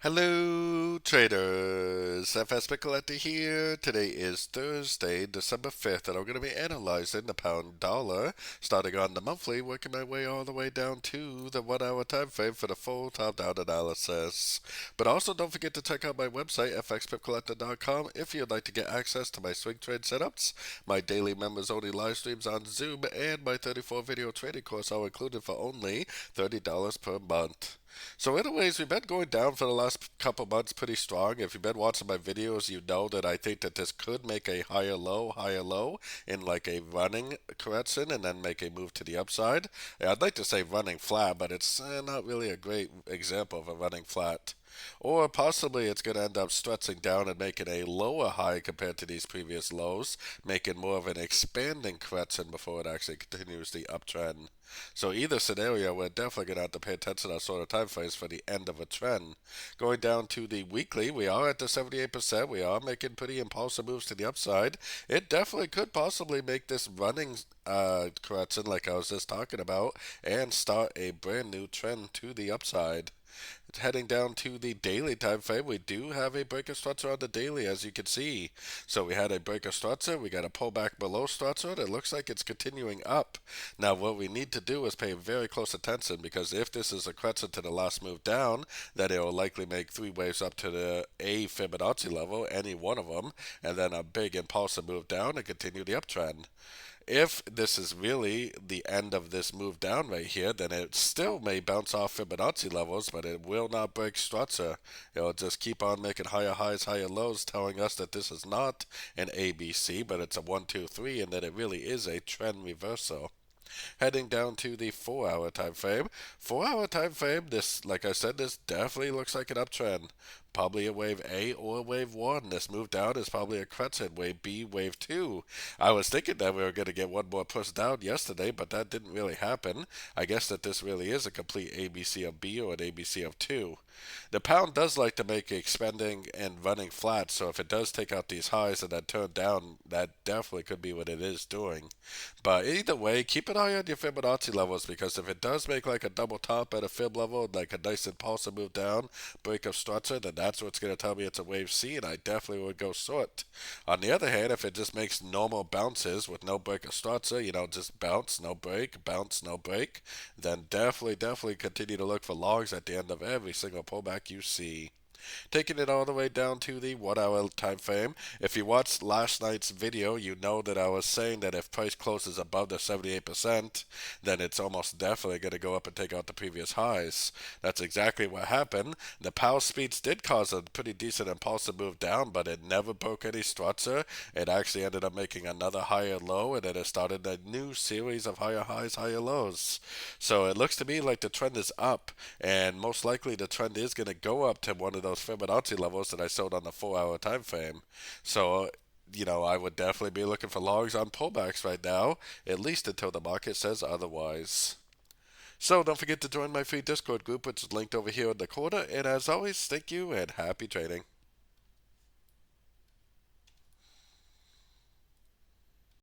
Hello, traders. FX Pip Collector here. Today is Thursday, December 5th, and I'm going to be analyzing the pound dollar, starting on the monthly, working my way all the way down to the 1 hour time frame for the full top-down analysis. But also, don't forget to check out my website, fxpipcollector.com, if you'd like to get access to my swing trade setups, my daily members-only live streams on Zoom, and my 34-video trading course, all included for only $30 per month. So anyways, we've been going down for the last couple months pretty strong. If you've been watching my videos, you know that I think that this could make a higher low in like a running correction and then make a move to the upside. I'd like to say running flat, but it's not really a great example of a running flat. Or possibly it's going to end up stretching down and making a lower high compared to these previous lows, making more of an expanding correction before it actually continues the uptrend. So either scenario, we're definitely going to have to pay attention to sort of time frames for the end of a trend. Going down to the weekly, we are at the 78%. We are making pretty impulsive moves to the upside. It definitely could possibly make this running correction like I was just talking about and start a brand new trend to the upside. Heading down to the daily time frame, we do have a breaker structure on the daily, as you can see. So we had a breaker structure, we got a pullback below structure, and it looks like it's continuing up. Now, what we need to do is pay very close attention, because if this is a correction to the last move down, then it will likely make three waves up to the A Fibonacci level, any one of them, and then a big impulsive move down and continue the uptrend. If this is really the end of this move down right here, then it still may bounce off Fibonacci levels, but it will not break structure. It'll just keep on making higher highs, higher lows, telling us that this is not an ABC, but it's a 1, 2, 3, and that it really is a trend reversal. Heading down to the 4 hour time frame. 4 hour time frame, this, like I said, this definitely looks like an uptrend. Probably a wave A or a wave 1. This move down is probably a correction. Wave B, wave 2. I was thinking that we were going to get one more push down yesterday, but that didn't really happen. I guess that this really is a complete ABC of B or an ABC of 2. The pound does like to make expanding and running flat, so if it does take out these highs and then turn down, that definitely could be what it is doing. But either way, keep an eye on your Fibonacci levels, because if it does make like a double top at a fib level, like a nice impulsive move down, break of structure, then that's what's going to tell me it's a wave C, and I definitely would go short. On the other hand, if it just makes normal bounces with no break of structure, just bounce, no break, bounce, no break, then definitely continue to look for logs at the end of every single pullback you see. Taking it all the way down to the 1 hour time frame. If you watched last night's video, you know that I was saying that if price closes above the 78%, then it's almost definitely going to go up and take out the previous highs. That's exactly what happened. The Powell speech did cause a pretty decent impulsive move down, but it never broke any structure. It actually ended up making another higher low, and then it started a new series of higher highs, higher lows. So it looks to me like the trend is up, and most likely the trend is going to go up to one of those Fibonacci levels that I showed on the 4 hour time frame. So, I would definitely be looking for longs on pullbacks right now, at least until the market says otherwise. So don't forget to join my free Discord group, which is linked over here in the corner. And as always, thank you and happy trading.